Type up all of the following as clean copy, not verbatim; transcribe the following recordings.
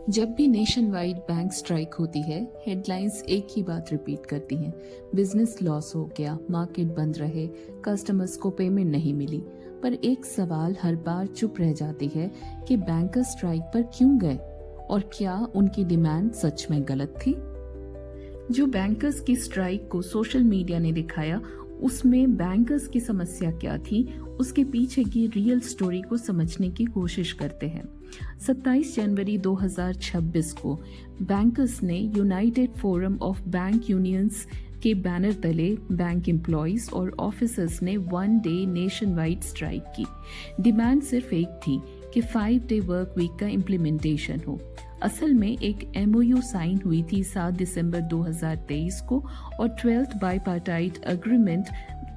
जब भी nation wide bank strike होती है, हेडलाइंस एक ही बात रिपीट करती हैं। बिजनेस लॉस हो गया, मार्केट बंद रहे, कस्टमर्स को पेमेंट नहीं मिली। पर एक सवाल हर बार चुप रह जाती है कि बैंकर्स स्ट्राइक पर क्यों गए और क्या उनकी डिमांड सच में गलत थी। जो बैंकर्स की स्ट्राइक को सोशल मीडिया ने दिखाया, उसमें बैंकर्स की समस्या क्या थी, उसके पीछे की रियल स्टोरी को समझने की कोशिश करते हैं। 27 जनवरी 2026 को बैंकर्स ने United forum of bank unions के बैनर तले बैंक एम्प्लॉयज और ऑफिसर्स ने 1 डे नेशन वाइड स्ट्राइक की। डिमांड सिर्फ एक थी कि 5 डे वर्क वीक का इम्प्लीमेंटेशन हो। असल में एक MOU साइन हुई थी 7 दिसंबर 2023 को और 12th bipartite agreement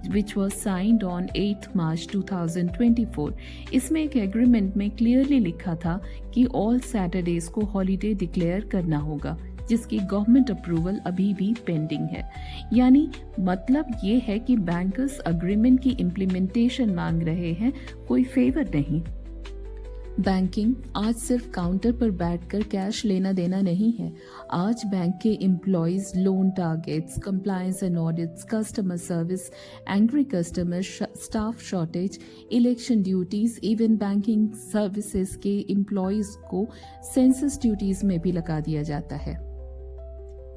which was signed on 8th March 2024। इसमें एक एग्रीमेंट में क्लियरली लिखा था कि ऑल सैटरडेज को हॉलीडे डिक्लेयर करना होगा, जिसकी गवर्नमेंट अप्रूवल अभी भी पेंडिंग है। यानी मतलब ये है कि बैंकर्स अग्रीमेंट की इम्प्लीमेंटेशन मांग रहे हैं, कोई फेवर नहीं। बैंकिंग आज सिर्फ काउंटर पर बैठकर कैश लेना देना नहीं है। आज बैंक के employees, loan targets, compliance and audits, customer service, angry customer, staff shortage, election duties, even banking services के एम्प्लॉयज को सेंसस ड्यूटीज में भी लगा दिया जाता है।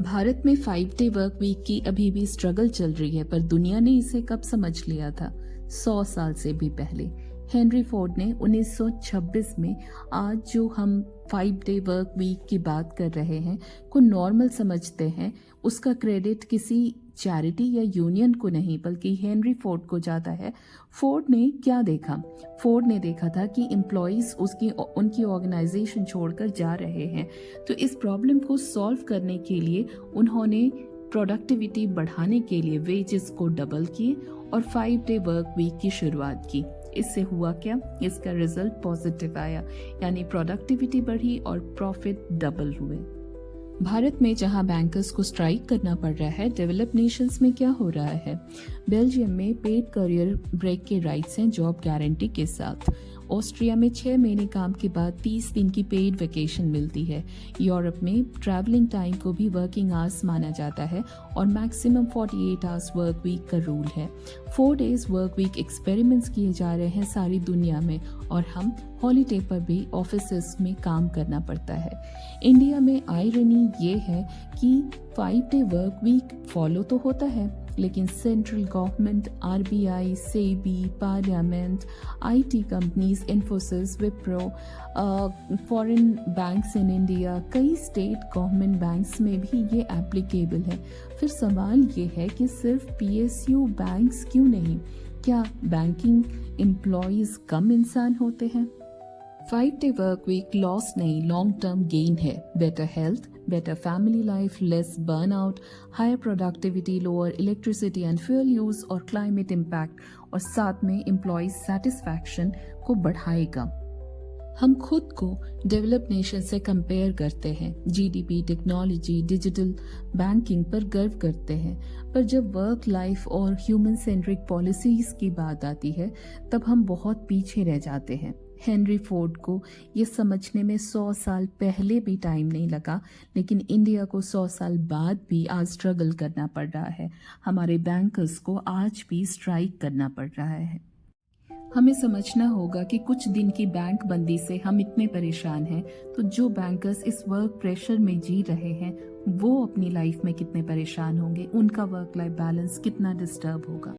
भारत में 5 डे वर्क वीक की अभी भी स्ट्रगल चल रही है, पर दुनिया ने इसे कब समझ लिया था? 100 साल से भी पहले। हेनरी फोर्ड ने 1926 में आज जो हम 5 डे वर्क वीक की बात कर रहे हैं को नॉर्मल समझते हैं, उसका क्रेडिट किसी चैरिटी या यूनियन को नहीं बल्कि हेनरी फोर्ड को जाता है। फोर्ड ने क्या देखा? फोर्ड ने देखा था कि एम्प्लॉयज उनकी ऑर्गेनाइजेशन छोड़कर जा रहे हैं, तो इस प्रॉब्लम को सॉल्व करने के लिए उन्होंने प्रोडक्टिविटी बढ़ाने के लिए वेजेस को डबल किए और 5 डे वर्क वीक की शुरुआत की। इससे हुआ क्या? इसका रिजल्ट पॉजिटिव आया, यानी प्रोडक्टिविटी बढ़ी और प्रॉफिट डबल हुए। भारत में जहां बैंकर्स को स्ट्राइक करना पड़ रहा है, डेवलप नेशंस में क्या हो रहा है? बेल्जियम में पेड करियर ब्रेक के राइट्स हैं जॉब गारंटी के साथ। ऑस्ट्रिया में 6 महीने काम के बाद 30 दिन की पेड वेकेशन मिलती है। यूरोप में ट्रैवलिंग टाइम को भी वर्किंग आवर्स माना जाता है और मैक्सिमम 48 आवर्स वर्क वीक का रूल है। 4 डेज वर्क वीक एक्सपेरिमेंट्स किए जा रहे हैं सारी दुनिया में और हम हॉलीडे पर भी ऑफिसेस में काम करना पड़ता है। इंडिया में आयरनी ये है कि 5 डे वर्क वीक फॉलो तो होता है, लेकिन central government, RBI, SEBI, parliament, IT companies, Infosys, Wipro, foreign banks in India, कई स्टेट गवर्नमेंट बैंक्स में भी ये एप्लीकेबल है। फिर सवाल ये है कि सिर्फ PSU बैंक्स क्यों नहीं? क्या बैंकिंग एम्प्लॉयज कम इंसान होते हैं? 5 डे वर्क वीक लॉस नहीं, लॉन्ग टर्म गेन है। Better health, better family life, less burnout, higher productivity, lower electricity and fuel use और climate impact, और साथ में employees satisfaction को बढ़ाएगा। हम खुद को डेवलप नेशन से कंपेयर करते हैं, GDP, टेक्नोलॉजी, डिजिटल बैंकिंग पर गर्व करते हैं, पर जब वर्क लाइफ और ह्यूमन सेंट्रिक पॉलिसीज की बात आती है तब हम बहुत पीछे रह जाते हैं। हेनरी फोर्ड को ये समझने में 100 साल पहले भी टाइम नहीं लगा, लेकिन इंडिया को 100 साल बाद भी आज स्ट्रगल करना पड़ रहा है। हमारे बैंकर्स को आज भी स्ट्राइक करना पड़ रहा है। हमें समझना होगा कि कुछ दिन की बैंक बंदी से हम इतने परेशान हैं, तो जो बैंकर्स इस वर्क प्रेशर में जी रहे हैं वो अपनी लाइफ में कितने परेशान होंगे, उनका वर्क लाइफ बैलेंस कितना डिस्टर्ब होगा।